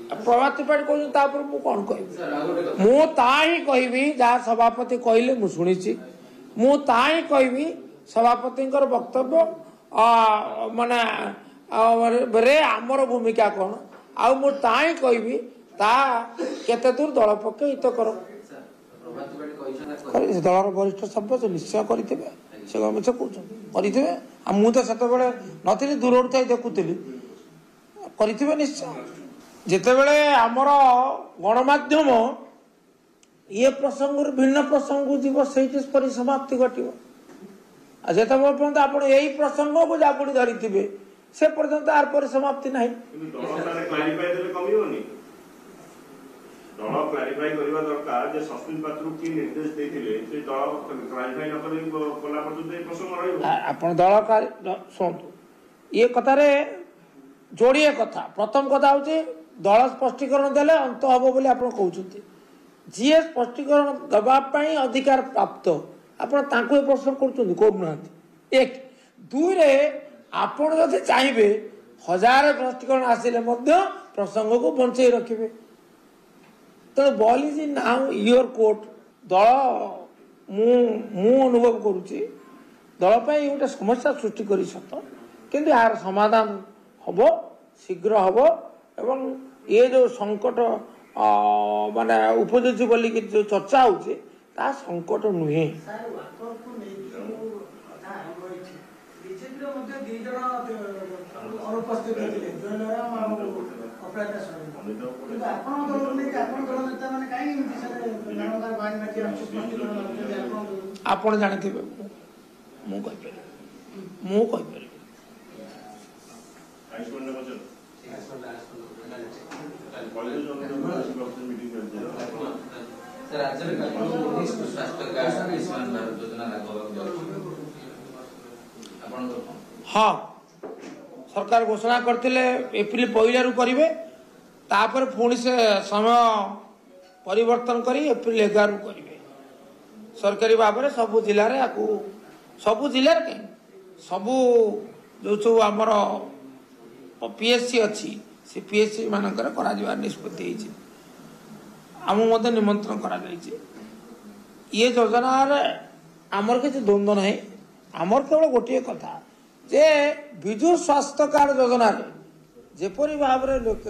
प्रभात त्रिपाठी कहूँ मु कौन कह मु कहि जहाँ सभापति कहले मु शुणी मु कहि सभापति वक्तव्य माने रे आमर भूमिका कौन आ मु कहि केते दूर दल पक्ष हितकर दलर वरिष्ठ सभ्य निश्चय करेंगे से मिछ करेंगे मु तो से नी दूर थी देखुली करेंगे निश्चय जितेबले आमर गणमाध्यम ये प्रसंग भिन्न प्रसंग जीव से परिसमाप्ति घटो जिते पर्यंत आप यही प्रसंग को जापुड़ी धरी से पर्यंत आर परिसमाप्ति ना आपण दल शुणु ये कथार जोड़िए कथा प्रथम कथा हूँ दल स्पष्टीकरण देले अंत हम बोली आप कहते जी स्पष्टीकरण दवाई अधिकार प्राप्त आपण प्रश्न करना एक दुई रे आपण जदि चाहिए 1000 स्पष्टीकरण आसिले प्रसंग को बंचे रखिए तो ball is now your court दल मु अनुभव करुच्ची दल गोटे समस्या सृष्टि कर सत किंतु यार समाधान हम शीघ्र हम एवं ये जो संकट माने उपजु बोली जो चर्चा होची ता संकट नुहे आपण जानते मु कहि हाँ सरकार घोषणा करते एप्रिल 1 करेंगे तापर पुणी से समय परिवर्तन करी एप्रिल 11 करेंगे सरकारी भाव में सबू जिले सबू जिले सबू जो सब आमर पीएससी अच्छी से पीएससी मानकर निष्पत्ति आम निमंत्रण करा ये योजना आमर किसी द्वंद्व ना आमर केवल गोटे कथा जे विजु स्वास्थ्य कार्ड योजना जेपरी भाव में लोक